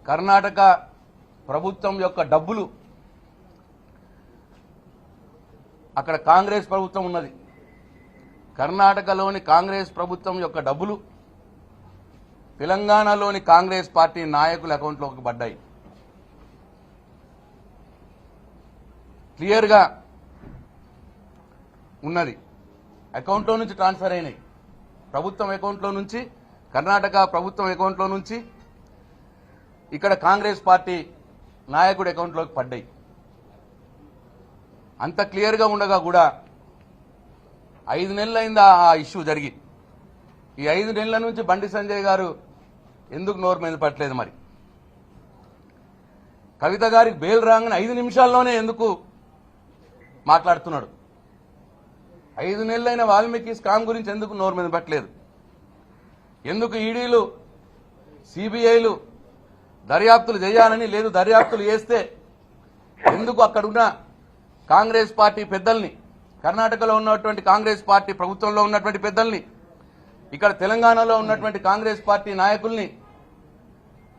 కర్ణాటక ప్రభుత్వం యొక్క డబ్బులు అక్కడ కాంగ్రెస్ ప్రభుత్వం ఉన్నది. కర్ణాటకలోని కాంగ్రెస్ ప్రభుత్వం యొక్క డబ్బులు తెలంగాణలోని కాంగ్రెస్ పార్టీ నాయకుల అకౌంట్లోకి పడ్డాయి. క్లియర్గా ఉన్నది. అకౌంట్లో నుంచి ట్రాన్స్ఫర్ అయినాయి. ప్రభుత్వం అకౌంట్లో నుంచి, కర్ణాటక ప్రభుత్వం అకౌంట్లో నుంచి ఇక్కడ కాంగ్రెస్ పార్టీ నాయకుడి అకౌంట్లోకి పడ్డాయి. అంత క్లియర్గా ఉండగా కూడా 5 నెలలైంది ఆ ఇష్యూ జరిగి. ఈ 5 నెలల నుంచి బండి సంజయ్ గారు ఎందుకు నోరు మీద పట్టలేదు? మరి కవిత గారికి బెయిల్ రాగానే 5 నిమిషాల్లోనే ఎందుకు మాట్లాడుతున్నాడు? 5 నెలలైన వాల్మీకి స్కామ్ గురించి ఎందుకు నోరు మీద పట్టలేదు? ఎందుకు ఈడీలు, సిబిఐలు దర్యాప్తులు చేయాలని లేదు? దర్యాప్తులు చేస్తే ఎందుకు అక్కడున్న కాంగ్రెస్ పార్టీ పెద్దల్ని, కర్ణాటకలో ఉన్నటువంటి కాంగ్రెస్ పార్టీ ప్రభుత్వంలో ఉన్నటువంటి పెద్దల్ని, ఇక్కడ తెలంగాణలో ఉన్నటువంటి కాంగ్రెస్ పార్టీ నాయకుల్ని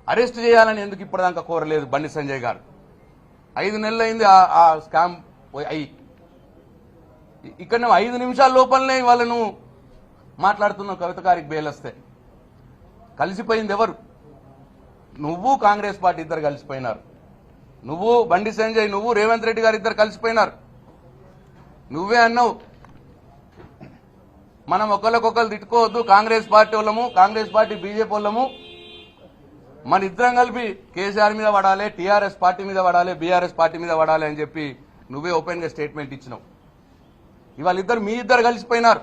అరెస్ట్ చేయాలని ఎందుకు ఇప్పటిదాకా కోరలేదు బండి సంజయ్ గారు? 5 నెలలైంది ఆ స్కామ్ అయ్యి. ఇక్కడ 5 నిమిషాల లోపలనే వాళ్ళను మాట్లాడుతున్నావు. కవిత గారికి బెయిల్ వస్తే కలిసిపోయింది ఎవరు? నువ్వు కాంగ్రెస్ పార్టీ ఇద్దరు కలిసిపోయినారు. నువ్వు బండి సంజయ్, నువ్వు రేవంత్ రెడ్డి గారు ఇద్దరు కలిసిపోయినారు. నువ్వే అన్నావు మనం ఒకరికొకరు తిట్టుకోవద్దు, కాంగ్రెస్ పార్టీ వాళ్ళము, కాంగ్రెస్ పార్టీ బీజేపీ వాళ్ళము, మన ఇద్దరం కలిపి కేసీఆర్ మీద పడాలి, టీఆర్ఎస్ పార్టీ మీద పడాలి, బీఆర్ఎస్ పార్టీ మీద పడాలి అని చెప్పి నువ్వే ఓపెన్ గా స్టేట్మెంట్ ఇచ్చినావు. ఇవాళ మీ ఇద్దరు కలిసిపోయినారు.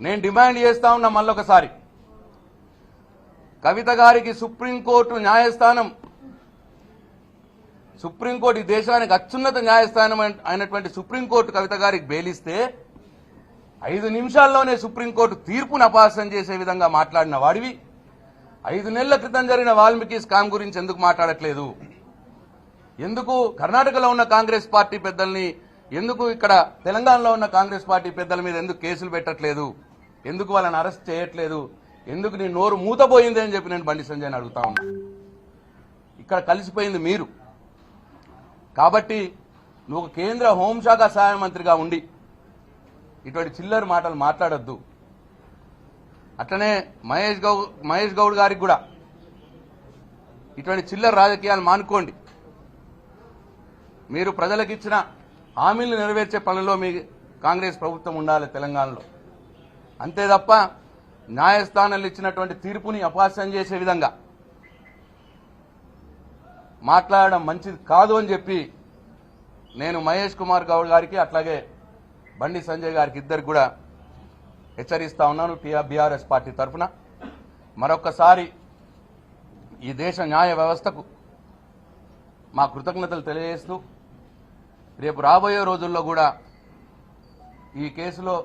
నేను డిమాండ్ చేస్తా ఉన్నా మళ్ళొకసారి, కవిత గారికి సుప్రీంకోర్టు న్యాయస్థానం, సుప్రీంకోర్టు ఈ దేశానికి అత్యున్నత న్యాయస్థానం అయినటువంటి సుప్రీంకోర్టు కవిత గారికి బెయిలిస్తే 5 నిమిషాల్లోనే సుప్రీంకోర్టు తీర్పును అపహాస్యం చేసే విధంగా మాట్లాడిన వాడివి 5 నెలల క్రితం జరిగిన వాల్మీకి స్కామ్ గురించి ఎందుకు మాట్లాడట్లేదు? ఎందుకు కర్ణాటకలో ఉన్న కాంగ్రెస్ పార్టీ పెద్దల్ని, ఎందుకు ఇక్కడ తెలంగాణలో ఉన్న కాంగ్రెస్ పార్టీ పెద్దల మీద ఎందుకు కేసులు పెట్టట్లేదు? ఎందుకు వాళ్ళని అరెస్ట్ చేయట్లేదు? ఎందుకు నీ నోరు మూతపోయింది అని చెప్పి నేను బండి సంజయ్ని అడుగుతా ఉన్నా. ఇక్కడ కలిసిపోయింది మీరు. కాబట్టి నువ్వు కేంద్ర హోంశాఖ సహాయ మంత్రిగా ఉండి ఇటువంటి చిల్లర మాటలు మాట్లాడొద్దు. అట్లనే మహేష్ గౌడ్ గారికి కూడా ఇటువంటి చిల్లర రాజకీయాలు మానుకోండి. మీరు ప్రజలకు ఇచ్చిన హామీలు నెరవేర్చే పనుల్లో మీ కాంగ్రెస్ ప్రభుత్వం ఉండాలి తెలంగాణలో. అంతే తప్ప న్యాయస్థానాలు ఇచ్చినటువంటి తీర్పుని అపహాస్యం చేసే విధంగా మాట్లాడడం మంచిది కాదు అని చెప్పి నేను మహేష్ కుమార్ గౌడ్ గారికి అట్లాగే బండి సంజయ్ గారికి ఇద్దరికి కూడా హెచ్చరిస్తా ఉన్నాను బీఆర్ఎస్ పార్టీ తరఫున. మరొక్కసారి ఈ దేశ న్యాయ వ్యవస్థకు మా కృతజ్ఞతలు తెలియజేస్తూ రేపు రాబోయే రోజుల్లో కూడా ఈ కేసులో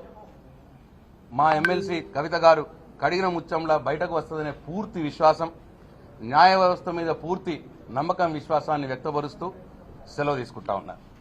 మా ఎమ్మెల్సీ కవిత గారు కడిగిన ముత్యంలా బయటకు వస్తుందనే పూర్తి విశ్వాసం, న్యాయ వ్యవస్థ మీద పూర్తి నమ్మకం, విశ్వాసాన్ని వ్యక్తపరుస్తూ సెలవు తీసుకుంటా ఉన్నారు.